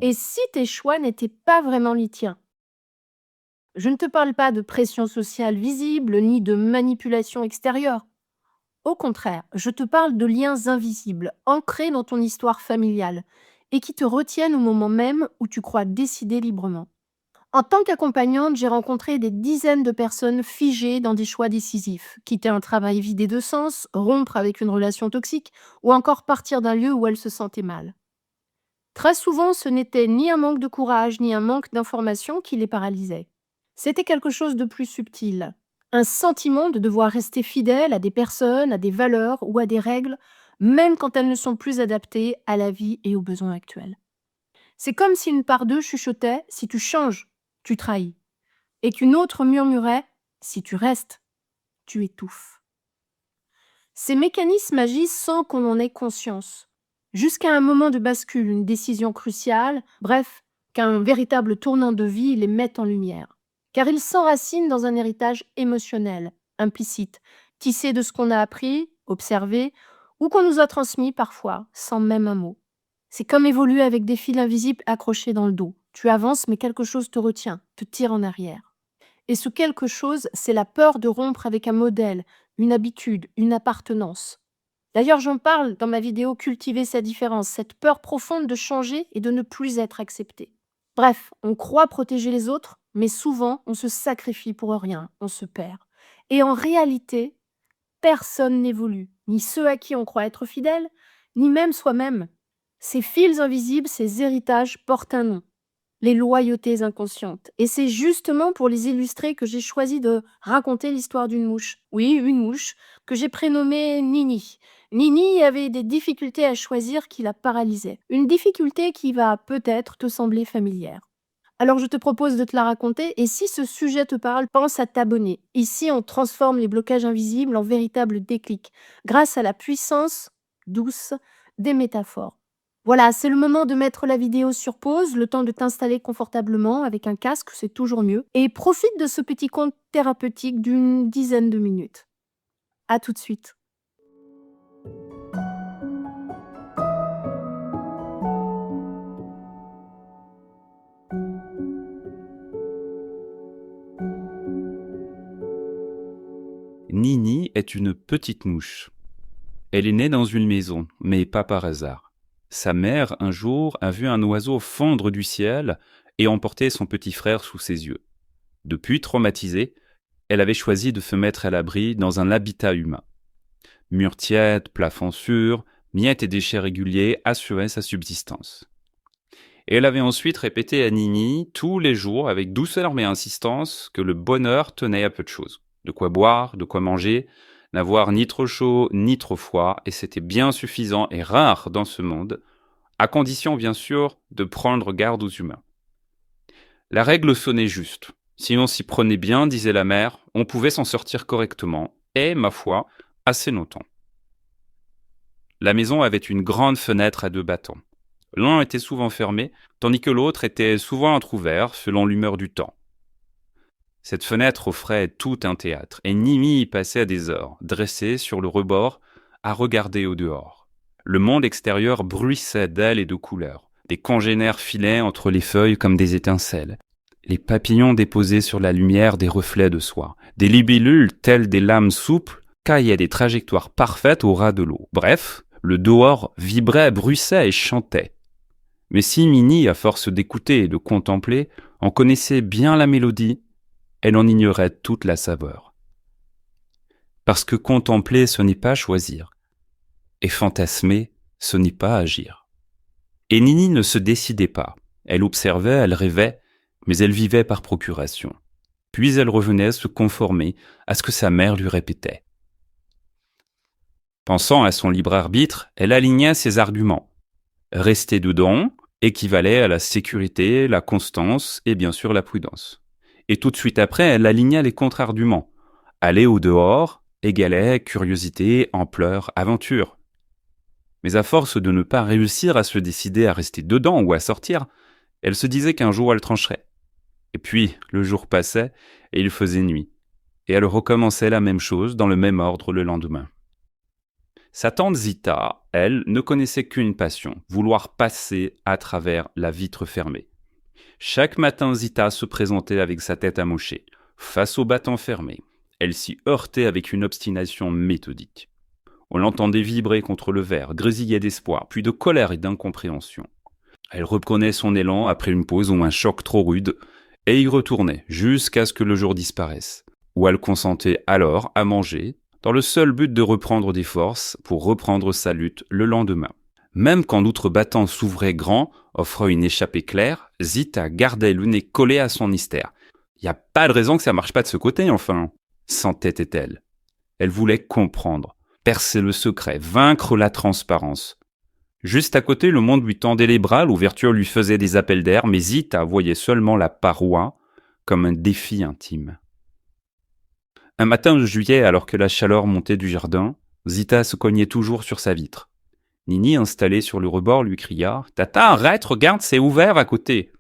Et si tes choix n'étaient pas vraiment les tiens? Je ne te parle pas de pression sociale visible ni de manipulation extérieure. Au contraire, je te parle de liens invisibles, ancrés dans ton histoire familiale, et qui te retiennent au moment même où tu crois décider librement. En tant qu'accompagnante, j'ai rencontré des dizaines de personnes figées dans des choix décisifs, quitter un travail vidé de sens, rompre avec une relation toxique, ou encore partir d'un lieu où elles se sentaient mal. Très souvent, ce n'était ni un manque de courage, ni un manque d'information qui les paralysait. C'était quelque chose de plus subtil. Un sentiment de devoir rester fidèle à des personnes, à des valeurs ou à des règles, même quand elles ne sont plus adaptées à la vie et aux besoins actuels. C'est comme si une part d'eux chuchotait: si tu changes, tu trahis. Et qu'une autre murmurait: si tu restes, tu étouffes. Ces mécanismes agissent sans qu'on en ait conscience, jusqu'à un moment de bascule, une décision cruciale, bref, qu'un véritable tournant de vie les mette en lumière. Car ils s'enracinent dans un héritage émotionnel, implicite, tissé de ce qu'on a appris, observé, ou qu'on nous a transmis parfois, sans même un mot. C'est comme évoluer avec des fils invisibles accrochés dans le dos. Tu avances, mais quelque chose te retient, te tire en arrière. Et ce quelque chose, c'est la peur de rompre avec un modèle, une habitude, une appartenance. D'ailleurs, j'en parle dans ma vidéo Cultiver sa différence, cette peur profonde de changer et de ne plus être accepté. Bref, on croit protéger les autres, mais souvent on se sacrifie pour rien, on se perd. Et en réalité, personne n'évolue, ni ceux à qui on croit être fidèle, ni même soi-même. Ces fils invisibles, ces héritages portent un nom: les loyautés inconscientes. Et c'est justement pour les illustrer que j'ai choisi de raconter l'histoire d'une mouche. Oui, une mouche, que j'ai prénommée Nini. Nini avait des difficultés à choisir qui la paralysaient. Une difficulté qui va peut-être te sembler familière. Alors je te propose de te la raconter, et si ce sujet te parle, pense à t'abonner. Ici, on transforme les blocages invisibles en véritables déclics, grâce à la puissance douce des métaphores. Voilà, c'est le moment de mettre la vidéo sur pause, le temps de t'installer confortablement avec un casque, c'est toujours mieux, et profite de ce petit conte thérapeutique d'une dizaine de minutes. À tout de suite. Nini est une petite mouche. Elle est née dans une maison, mais pas par hasard. Sa mère, un jour, a vu un oiseau fondre du ciel et emporter son petit frère sous ses yeux. Depuis traumatisée, elle avait choisi de se mettre à l'abri dans un habitat humain. Murs tièdes, plafonds sûrs, miettes et déchets réguliers assuraient sa subsistance. Et elle avait ensuite répété à Nini, tous les jours, avec douceur mais insistance, que le bonheur tenait à peu de choses. De quoi boire, de quoi manger, n'avoir ni trop chaud ni trop froid, et c'était bien suffisant et rare dans ce monde, à condition bien sûr de prendre garde aux humains. La règle sonnait juste. Si on s'y prenait bien, disait la mère, on pouvait s'en sortir correctement, et, ma foi, assez longtemps. La maison avait une grande fenêtre à deux battants. L'un était souvent fermé, tandis que l'autre était souvent entrouvert selon l'humeur du temps. Cette fenêtre offrait tout un théâtre, et Nimi y passait à des heures, dressée sur le rebord, à regarder au dehors. Le monde extérieur bruissait d'ailes et de couleurs. Des congénères filaient entre les feuilles comme des étincelles. Les papillons déposaient sur la lumière des reflets de soie. Des libellules, telles des lames souples, caillaient des trajectoires parfaites au ras de l'eau. Bref, le dehors vibrait, bruissait et chantait. Mais si Minnie, à force d'écouter et de contempler, en connaissait bien la mélodie, elle en ignorait toute la saveur. Parce que contempler, ce n'est pas choisir, et fantasmer, ce n'est pas agir. Et Nini ne se décidait pas. Elle observait, elle rêvait, mais elle vivait par procuration. Puis elle revenait se conformer à ce que sa mère lui répétait. Pensant à son libre arbitre, elle alignait ses arguments. Rester dedans équivalait à la sécurité, la constance et bien sûr la prudence. Et tout de suite après, elle aligna les contre-arguments. Aller au dehors égalait curiosité, ampleur, aventure. Mais à force de ne pas réussir à se décider à rester dedans ou à sortir, elle se disait qu'un jour elle trancherait. Et puis, le jour passait et il faisait nuit. Et elle recommençait la même chose dans le même ordre le lendemain. Sa tante Zita, elle, ne connaissait qu'une passion, vouloir passer à travers la vitre fermée. Chaque matin, Zita se présentait avec sa tête amochée, face au battant fermé. Elle s'y heurtait avec une obstination méthodique. On l'entendait vibrer contre le verre, grésiller d'espoir, puis de colère et d'incompréhension. Elle reprenait son élan après une pause ou un choc trop rude, et y retournait jusqu'à ce que le jour disparaisse, où elle consentait alors à manger, dans le seul but de reprendre des forces pour reprendre sa lutte le lendemain. Même quand l'outre battant s'ouvrait grand, offrant une échappée claire, Zita gardait le nez collé à son hystère. « Y a pas de raison que ça marche pas de ce côté, enfin !» s'entêtait-elle. Elle voulait comprendre, percer le secret, vaincre la transparence. Juste à côté, le monde lui tendait les bras, l'ouverture lui faisait des appels d'air, mais Zita voyait seulement la paroi comme un défi intime. Un matin de juillet, alors que la chaleur montait du jardin, Zita se cognait toujours sur sa vitre. Nini, installée sur le rebord, lui cria « Tata, arrête, regarde, c'est ouvert à côté !»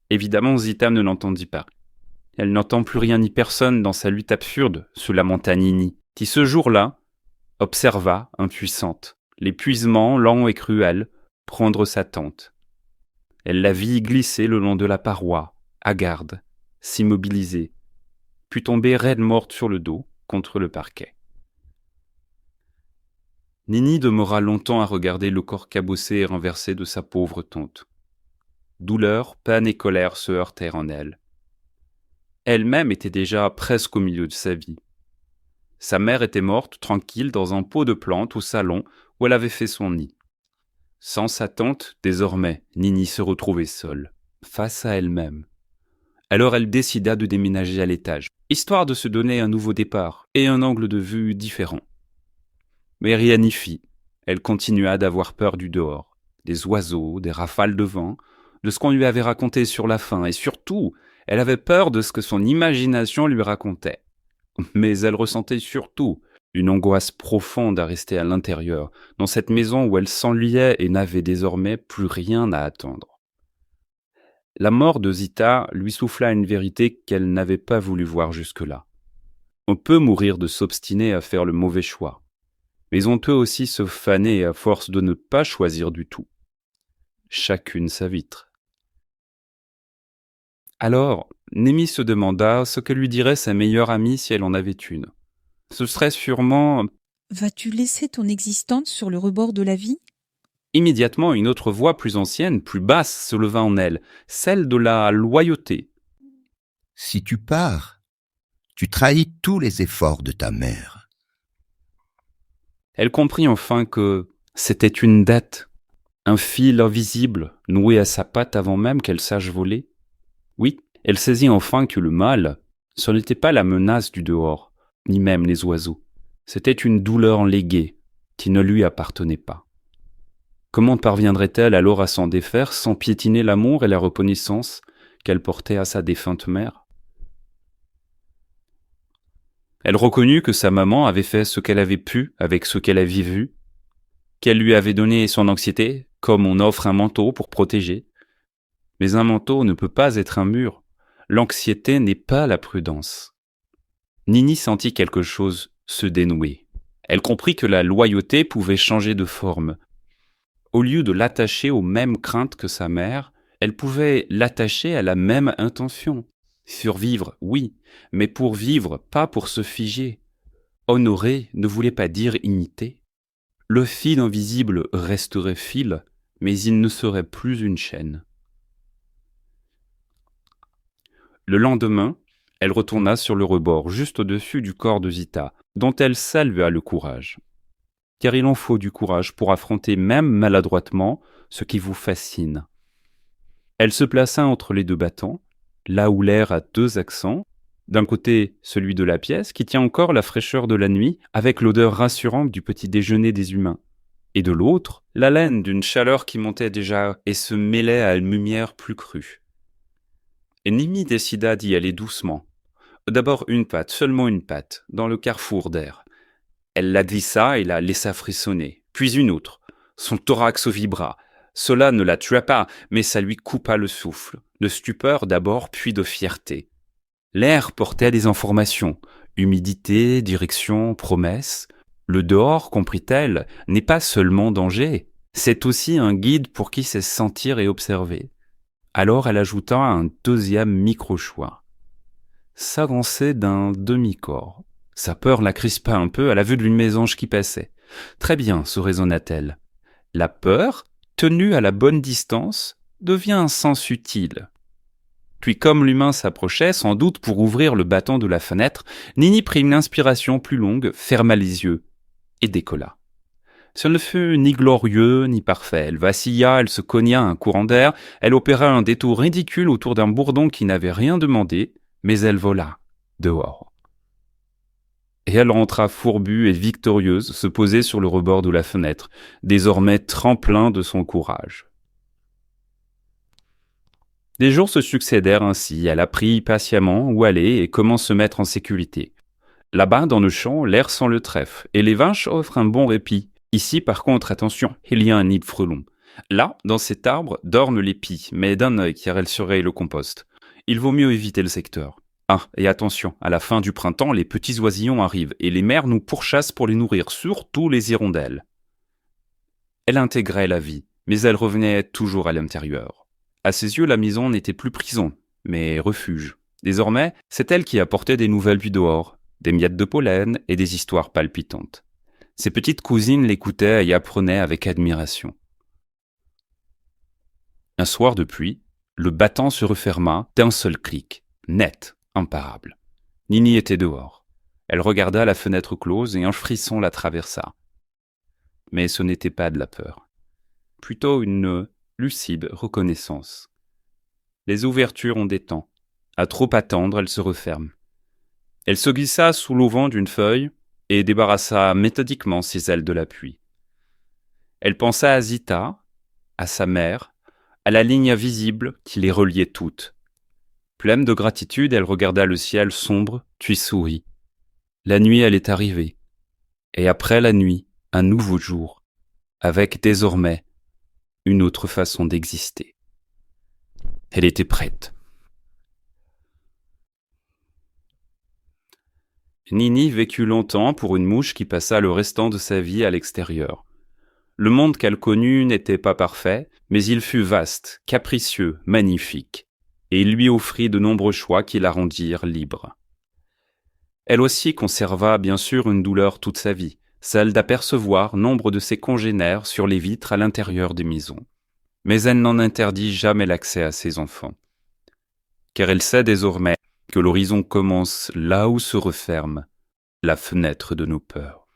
Évidemment, Zita ne l'entendit pas. Elle n'entend plus rien ni personne dans sa lutte absurde, se lamenta Nini, qui ce jour-là observa, impuissante, l'épuisement lent et cruel prendre sa tante. Elle la vit glisser le long de la paroi, hagarde, s'immobiliser, puis tomber raide morte sur le dos contre le parquet. Nini demeura longtemps à regarder le corps cabossé et renversé de sa pauvre tante. Douleur, peine et colère se heurtèrent en elle. Elle-même était déjà presque au milieu de sa vie. Sa mère était morte, tranquille, dans un pot de plantes au salon où elle avait fait son nid. Sans sa tante, désormais, Nini se retrouvait seule, face à elle-même. Alors elle décida de déménager à l'étage, histoire de se donner un nouveau départ et un angle de vue différent. Mais rien n'y fit. Elle continua d'avoir peur du dehors, des oiseaux, des rafales de vent, de ce qu'on lui avait raconté sur la faim, et surtout, elle avait peur de ce que son imagination lui racontait. Mais elle ressentait surtout une angoisse profonde à rester à l'intérieur, dans cette maison où elle s'ennuyait et n'avait désormais plus rien à attendre. La mort de Zita lui souffla une vérité qu'elle n'avait pas voulu voir jusque-là. On peut mourir de s'obstiner à faire le mauvais choix, mais on peut aussi se faner à force de ne pas choisir du tout. Chacune sa vitre. Alors, Némi se demanda ce que lui dirait sa meilleure amie si elle en avait une. Ce serait sûrement... Vas-tu laisser ton existence sur le rebord de la vie ? Immédiatement, une autre voix plus ancienne, plus basse, se leva en elle, celle de la loyauté. Si tu pars, tu trahis tous les efforts de ta mère. Elle comprit enfin que c'était une dette, un fil invisible noué à sa patte avant même qu'elle sache voler. Oui, elle saisit enfin que le mal, ce n'était pas la menace du dehors, ni même les oiseaux. C'était une douleur léguée qui ne lui appartenait pas. Comment parviendrait-elle alors à s'en défaire sans piétiner l'amour et la reconnaissance qu'elle portait à sa défunte mère ? Elle reconnut que sa maman avait fait ce qu'elle avait pu avec ce qu'elle avait vu, qu'elle lui avait donné son anxiété, comme on offre un manteau pour protéger. Mais un manteau ne peut pas être un mur. L'anxiété n'est pas la prudence. Nini sentit quelque chose se dénouer. Elle comprit que la loyauté pouvait changer de forme. Au lieu de l'attacher aux mêmes craintes que sa mère, elle pouvait l'attacher à la même intention. Survivre, oui, mais pour vivre, pas pour se figer. Honorer ne voulait pas dire imiter. Le fil invisible resterait fil, mais il ne serait plus une chaîne. Le lendemain, elle retourna sur le rebord, juste au-dessus du corps de Zita, dont elle salua le courage. Car il en faut du courage pour affronter même maladroitement ce qui vous fascine. Elle se plaça entre les deux battants, là où l'air a deux accents, d'un côté celui de la pièce qui tient encore la fraîcheur de la nuit avec l'odeur rassurante du petit déjeuner des humains, et de l'autre l'haleine d'une chaleur qui montait déjà et se mêlait à une lumière plus crue. Et Nimi décida d'y aller doucement. D'abord une patte, seulement une patte, dans le carrefour d'air. Elle la glissa et la laissa frissonner, puis une autre. Son thorax vibra. Cela ne la tua pas, mais ça lui coupa le souffle, de stupeur d'abord, puis de fierté. L'air portait des informations, humidité, direction, promesse. Le dehors, comprit-elle, n'est pas seulement danger, c'est aussi un guide pour qui sait sentir et observer. Alors elle ajouta un deuxième micro-choix. S'avancer d'un demi-corps. Sa peur la crispa un peu à la vue d'une mésange qui passait. Très bien, se raisonna-t-elle. La peur, tenue à la bonne distance, devient un sens utile. Puis comme l'humain s'approchait, sans doute pour ouvrir le battant de la fenêtre, Nini prit une inspiration plus longue, ferma les yeux et décolla. Ce ne fut ni glorieux ni parfait. Elle vacilla, elle se cogna un courant d'air, elle opéra un détour ridicule autour d'un bourdon qui n'avait rien demandé, mais elle vola dehors. Et elle rentra fourbue et victorieuse, se poser sur le rebord de la fenêtre, désormais tremplin de son courage. Des jours se succédèrent ainsi, elle apprit patiemment où aller et comment se mettre en sécurité. Là-bas, dans le champ, l'air sent le trèfle, et les vaches offrent un bon répit. Ici, par contre, attention, il y a un nid de frelons. Là, dans cet arbre, dorment les pies, mais d'un œil, car elles surveillent le compost. Il vaut mieux éviter le secteur. Ah, et attention, à la fin du printemps, les petits oisillons arrivent, et les mères nous pourchassent pour les nourrir, surtout les hirondelles. Elle intégrait la vie, mais elle revenait toujours à l'intérieur. À ses yeux, la maison n'était plus prison, mais refuge. Désormais, c'est elle qui apportait des nouvelles du dehors, des miettes de pollen et des histoires palpitantes. Ses petites cousines l'écoutaient et apprenaient avec admiration. Un soir de pluie, le battant se referma d'un seul clic, net, imparable. Nini était dehors. Elle regarda la fenêtre close et un frisson la traversa. Mais ce n'était pas de la peur, plutôt une lucide reconnaissance. Les ouvertures ont des temps. À trop attendre, elles se referment. Elle se glissa sous l'auvent d'une feuille et débarrassa méthodiquement ses ailes de l'appui. Elle pensa à Zita, à sa mère, à la ligne invisible qui les reliait toutes. Pleine de gratitude, elle regarda le ciel sombre, puis sourit. La nuit, elle est arrivée. Et après la nuit, un nouveau jour, avec désormais une autre façon d'exister. Elle était prête. Nini vécut longtemps pour une mouche qui passa le restant de sa vie à l'extérieur. Le monde qu'elle connut n'était pas parfait, mais il fut vaste, capricieux, magnifique, et il lui offrit de nombreux choix qui la rendirent libre. Elle aussi conserva bien sûr une douleur toute sa vie, celle d'apercevoir nombre de ses congénères sur les vitres à l'intérieur des maisons. Mais elle n'en interdit jamais l'accès à ses enfants. Car elle sait désormais que l'horizon commence là où se referme la fenêtre de nos peurs.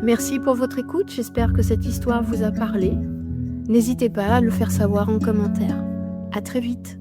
Merci pour votre écoute, j'espère que cette histoire vous a parlé. N'hésitez pas à le faire savoir en commentaire. À très vite.